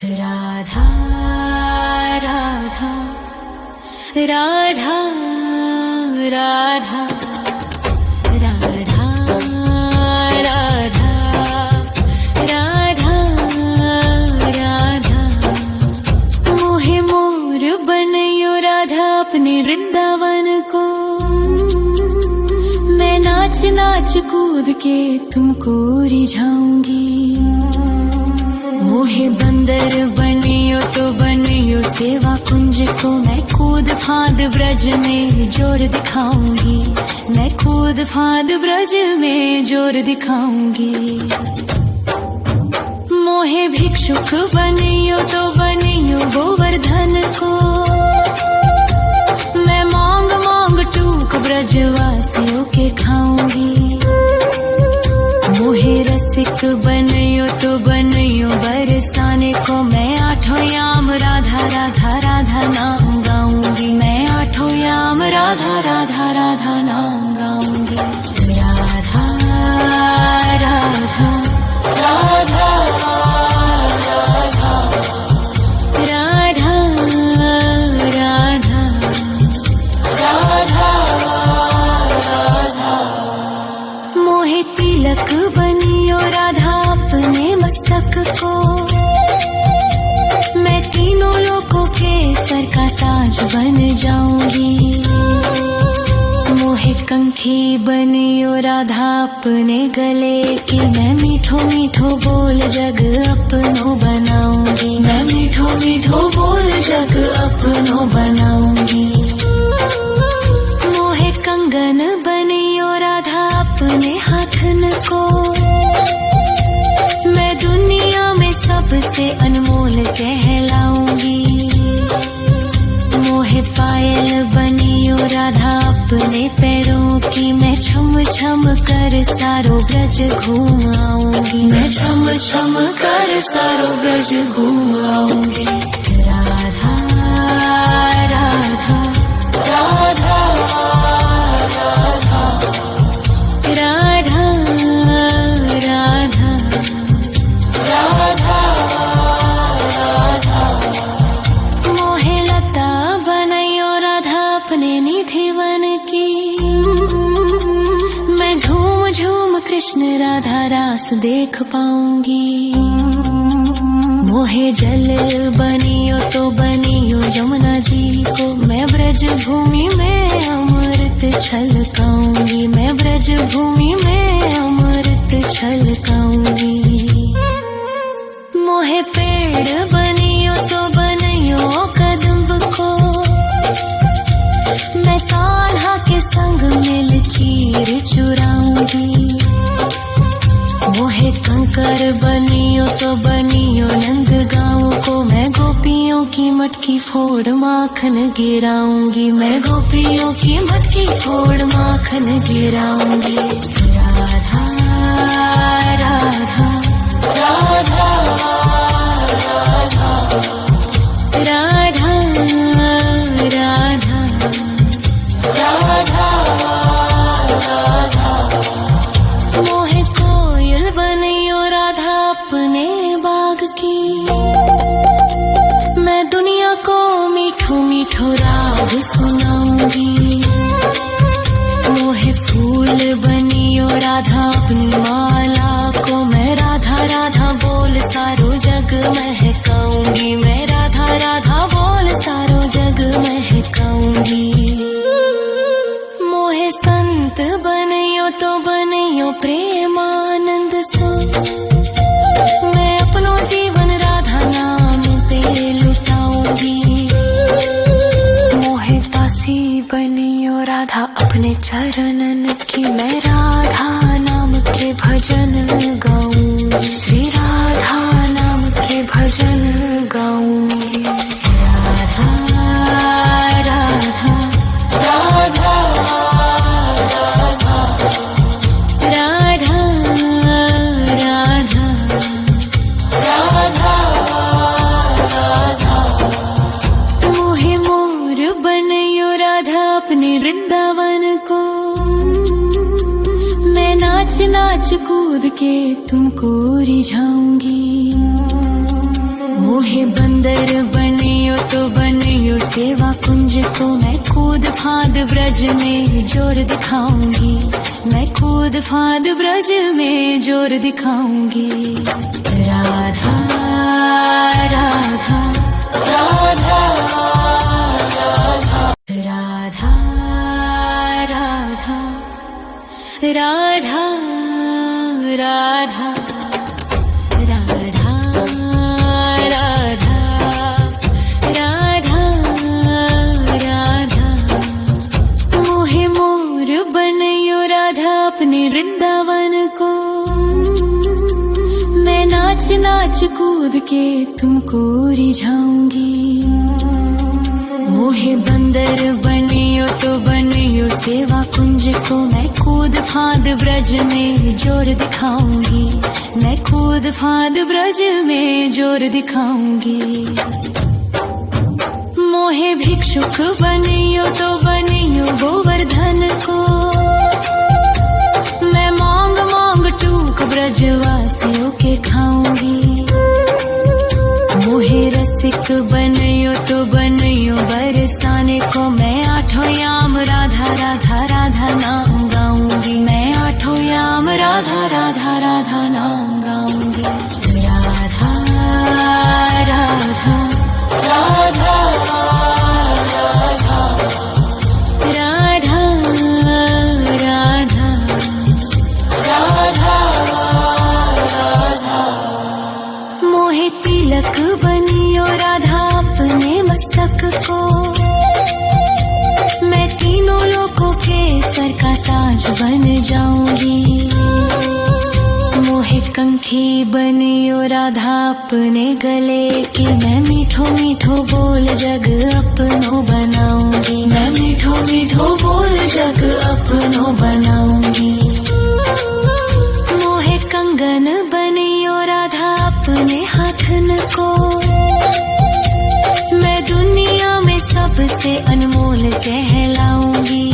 राधा राधा राधा राधा राधा राधा राधा राधा मोहे मोर बनयो राधा अपने वृंदावन को। मैं नाच नाच कूद के तुमको रिझाऊंगी। मोहे बंदर बनियो तो बनियो सेवा कुंज को। मैं कूद फांद ब्रज में जोर दिखाऊंगी। मैं कूद फांद ब्रज में जोर दिखाऊंगी। मोहे भिक्षुक बनियो तो बनियो गोवर्धन को। मैं मांग मांग टूक ब्रजवासियों के खाऊंगी। मोहे रसिक बनियो तो बनियो बरसाने को। मैं आठों याम राधा राधा राधा नाम गाऊंगी। मैं आठों याम राधा राधा राधा नाम गाऊंगी। राधा राधा राधा राधा राधा राधा राधा। मोहे तिलक बनियो राधा अपने मस्तक को। मैं तीनों लोगों के सर का ताज बन जाऊंगी। मोहे कंठी बनियो राधा अपने गले की। मैं मीठो मीठो बोल जग अपनो बनाऊंगी। मैं मीठो मीठो बोल जग अपनो बनाऊंगी। मोहे कंगन बनियो राधा अपने हाथन को। मैं दुनिया में सबसे अनमोल कहलाऊंगी। मोहे पायल बनियो राधा अपने पैरों की। मैं छम छम कर सारो ब्रज घूम आऊंगी। मैं छम छम कर सारो ब्रज घूम आऊंगी। राधा राधा राधा राधा राधा राधा राधा। मोहे लता बनयो राधा अपने निधि वन की। मैं झूम झूम कृष्ण राधा रास देख पाऊंगी। मोहे जल बनियो तो बनियो यमुना जी को। मैं ब्रज भूमि में अमृत छलकाऊंगी। मैं ब्रज भूमि में अमृत छलकाऊंगी। मोहे पेड़ बनियो तो बनियो कदम्ब को। मैं कान्हा के संग मिल चीर चुराऊंगी। मोहे कंकर बनियो तो बनियो नंद गाँव को। मैं गोपियों की मटकी फोड़ माखन गिराऊंगी। मैं गोपियों की मटकी फोड़ माखन गिराऊंगी। राधा राधा राधा राधा राधा राधा राधा। मोहे कोयल बनियो राधा अपने बाग की। मैं दुनिया को मीठो मीठो राग सुनाऊंगी। मोहे फूल बनियो राधा अपनी माला को। मैं राधा राधा बोल सारो जग महकाऊंगी। मैं राधा राधा बोल सारो जग महकाऊंगी। मोहे संत बनियो तो बनियो प्रेमानंद सो। मैं अपनो जीवन राधा नाम पे लुटाऊंगी। मोहे दासी बनियो राधा अपने चरणन की। मैं राधा नाम के भजन गाऊंगी। श्री राधा नाम के भजन गाऊंगी। राधा राधा राधा राधा राधा राधा राधा। मोहे मोर बनयो राधा अपने वृंदावन को। मैं नाच नाच कूद के तुमको रिझाऊंगी। मोहे बंदर बनियो तो बनियो सेवा कुंज को मैं कूद फाद ब्रज में जोर दिखाऊंगी, मैं कूद फाद ब्रज में जोर दिखाऊंगी। राधा राधा राधा राधा राधा राधा राधा राधा राधा राधा राधा मोहे मोर बनयो राधा अपने वृंदावन को, मैं नाच नाच कूद के तुमको रिझाऊंगी। मोहे बंदर बनियो तो बनियो सेवा कुंज को मैं कूद फाद ब्रज में जोर दिखाऊंगी, मैं कूद फाद ब्रज में जोर दिखाऊंगी। मोहे भिक्षुक बनियो तो बनियो गोवर्धन को, मैं मांग मांग टूक ब्रजवासियों के खाऊंगी। मोहे रसिक बनियो तो बनियो बरसाने को, मैं आठों याम राधा राधा राधा नाम गाऊंगी, मैं आठों याम राधा राधा राधा नाम गाऊंगी। राधा राधा राधा राधा राधा राधा राधा मोहे तिलक बनियो राधा अपने मस्तक को, मैं तीनों लोकों के सर का ताज बन जाऊंगी। मोहे कंठी बनियो राधा अपने गले की, मैं मीठो मीठो बोल जग अपनो बनाऊंगी, मैं मीठो मीठो बोल जग अपनो बनाऊंगी। मोहे कंगन बनियो राधा अपने हाथन को, मैं दुनिया में सबसे अनमोल कहलाऊंगी।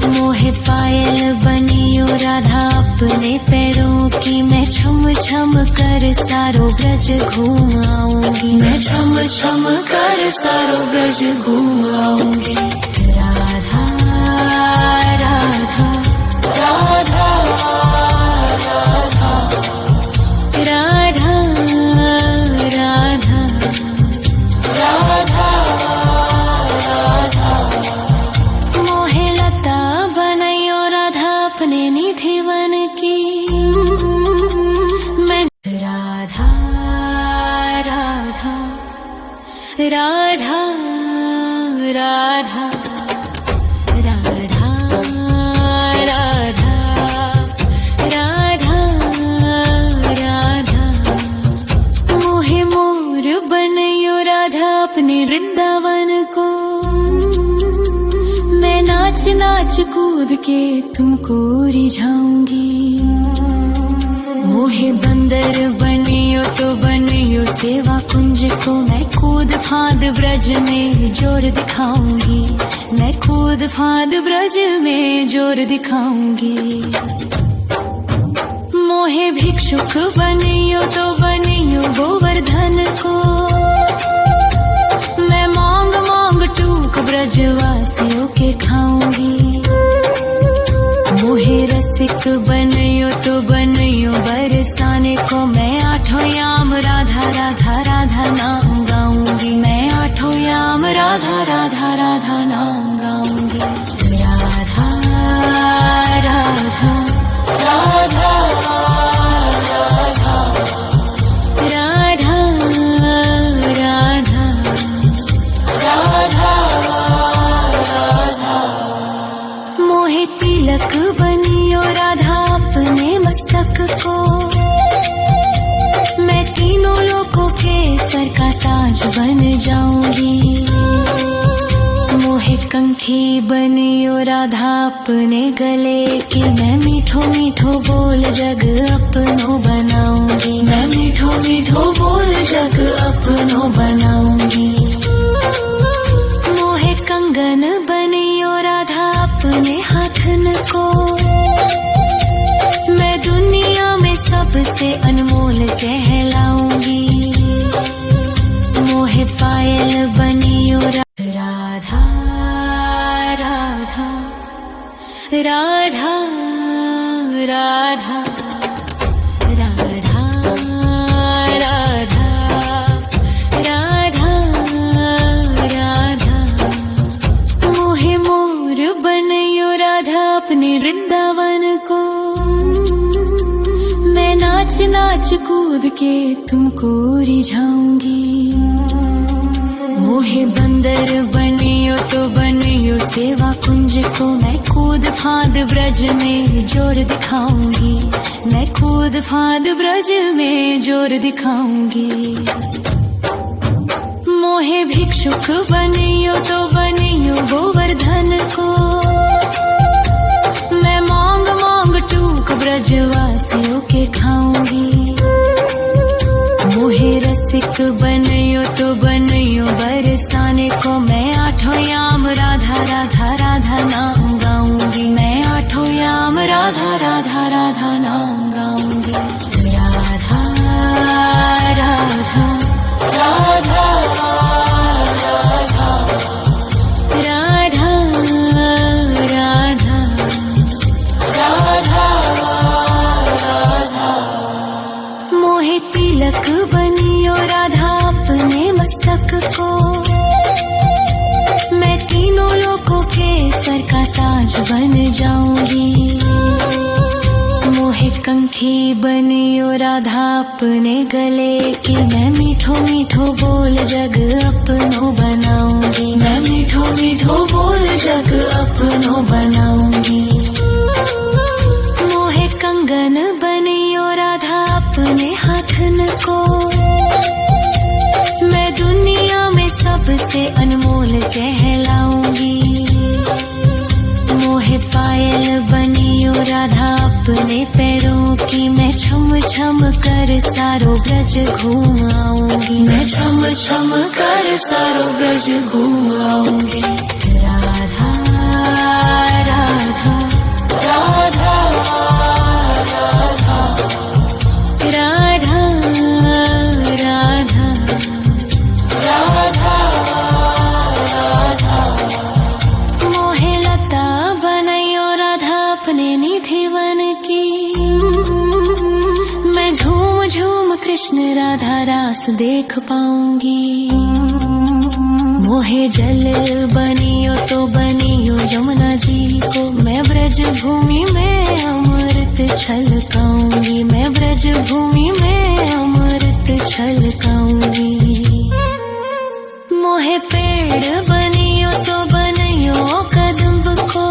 मोहे पायल बनियो राधा अपने पैरों की, मैं छम छम कर सारो ब्रज घूम आऊंगी, मैं छम छम कर सारो ब्रज घूम आऊंगी। राधा राधा राधा राधा राधा राधा राधा मोहे लता बनयो राधा अपने निधिवन की, मैं राधा राधा राधा राधा राधा राधा राधा राधा मोहे मोर बनयो राधा अपने वृंदावन को, मैं नाच नाच कूद के तुमको रिझाऊंगी। मोहे बंदर बनियो तो बनियो सेवा कुंज को, मैं कूद फाद ब्रज में जोर दिखाऊंगी, मैं कूद फाद ब्रज में जोर दिखाऊंगी। मोहे भिक्षुक बनियो तो बनियो गोवर्धन को, मैं मांग मांग टूक ब्रजवासियों के खाऊंगी। मोहे रसिक बनियो तो बनियो बरसाने को, मैं आठों याम राधा राधा राधा नाम गाऊंगी, मैं आठों याम राधा राधा राधा नाम गाऊंगी। राधा राधा राधा राधा राधा राधा राधा राधा मोहे तिलक बनियो राधा अपने मस्तक को, मैं तीनों लोकों के सर का ताज बन जाऊंगी। मोहे कंठी बनियो राधा अपने गले की, मैं मीठो मीठो बोल जग अपनो बनाऊंगी, मैं मीठो मीठो बोल जग अपनो बनाऊंगी। मोहे कंगन बनियो राधा अपने हाथन को, मैं दुनिया में सबसे अनमोल कहलाऊंगी। राधा राधा राधा राधा राधा राधा मोहे मोर बनयो राधा अपने वृंदावन को। मैं नाच नाच कूद के तुमको रिझाऊंगी। मोहे बंदर बनियो तो बनियो सेवा कुंज को। मैं कूद फांद ब्रज में जोर दिखाऊंगी। मैं कूद फांद ब्रज में जोर दिखाऊंगी। मोहे भिक्षुक बनियो तो बनियो गोवर्धन को। मैं मांग मांग टूक ब्रजवासियों के खाऊंगी। मोहे रसिक बनयो तो बनयो बरसाने को। मैं आठों याम राधा राधा राधा नाम गाऊंगी। मैं आठों याम राधा राधा राधा नाम गाऊंगी। राधा राधा राधा राधा राधा राधा राधा मोहे तिलक बनियो राधा अपने मस्तक को। मैं तीनों लोगों के सर का ताज बन जाऊंगी। मोहे कंठी बनियो राधा अपने गले की। मैं मीठो मीठो बोल जग अपनो बनाऊंगी। मैं मीठो मीठो बोल जग अपनो बनाऊंगी। मोहे कंगन बनियो राधा अपने हाथन को। मैं दुनिया में सबसे अनमोल कहलाऊंगी। मोहे पायल बनियो राधा अपने पैरों की। मैं छम छम कर सारो ब्रज घूम आऊंगी। मैं छम छम कर सारो ब्रज घूम आऊंगी। राधा राधा राधा राधा राधा राधा राधा राधा मोहे लता बनयो राधा अपने निधि वन की। मैं झूम झूम कृष्ण राधा रास देख पाऊंगी। मोहे जल बनियो तो बनियो यमुना जी को। मैं ब्रज भूमि में अमृत छलकाऊंगी। मैं ब्रज भूमि में अमृत छलकाऊंगी। मोहे पेड़ बनियो तो बनियो कदम्ब को।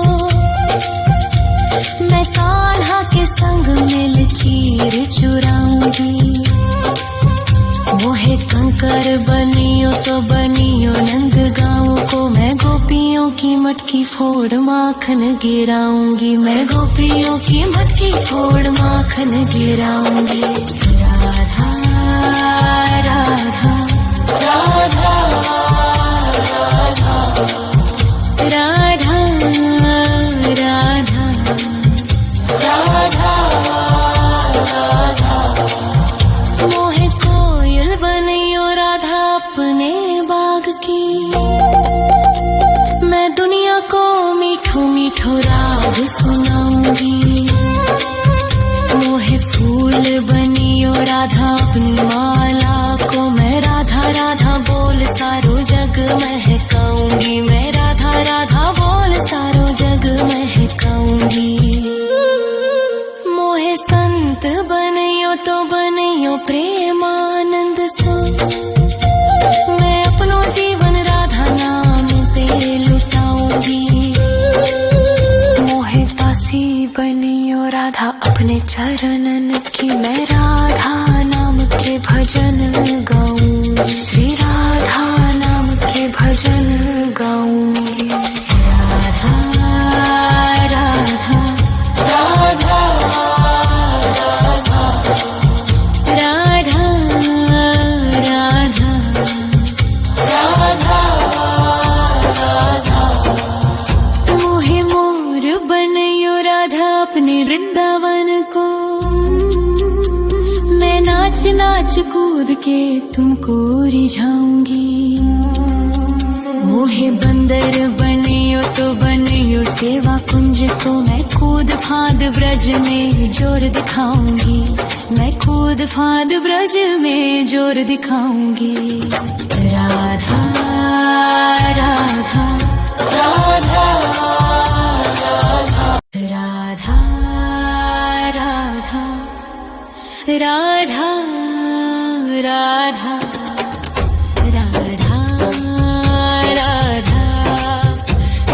मैं कान्हा के संग मिल चीर चुराऊंगी। मोहे कंकर बनियो तो बनियो नंद गाँव को। मैं गोपियों की मटकी फोड़ माखन गिराऊंगी। मैं गोपियों की मटकी फोड़ माखन गिराऊंगी। राधा राधा राधा राधा राधा राधा राधा मोहे कोयल बनियो राधा अपने बाग की। मैं दुनिया को मीठो मीठो राग सुनाऊंगी। मोहे फूल बनियो राधा अपनी माला को। मैं राधा राधा बोल सारो जग महकाऊंगी। मैं राधा राधा बोल सारो जग महकाऊंगी। मोहे संत बनियो तो बनियो प्रेमानंद सो। मैं अपनो जीवन राधा नाम पे लुटाऊंगी। मोहे दासी बनियो राधा अपने चरणन की। मैं राधा नाम के भजन गाऊंगी। श्री राधा नाम के भजन गाऊंगी। राधा राधा राधा राधा राधा राधा राधा राधा मोहे मोर बनियो राधा अपने वृंदावन को। मैं नाच नाच कूद के तुमको रिझाऊंगी। मोहे बंदर बनियो तो बनियो सेवा कुंज को मैं कूद फांद ब्रज में जोर दिखाऊंगी, मैं कूद फांद ब्रज में जोर दिखाऊंगी। राधा राधा राधा राधा राधा राधा राधा राधा राधा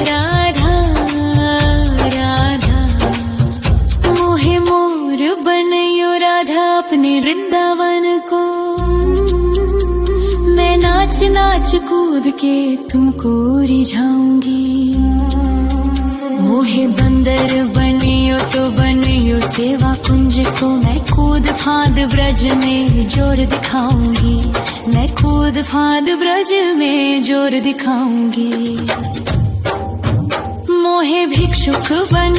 राधा राधा। मोहे मोर बनयो राधा अपने वृंदावन को, मैं नाच नाच कूद के तुमको रिझाऊंगी। मोहे बंदर बनियो तो बनियो सेवा कुंज को, मैं कूद फांद ब्रज में जोर दिखाऊंगी, मैं कूद फांद ब्रज में जोर दिखाऊंगी। मोहे भिक्षुक बन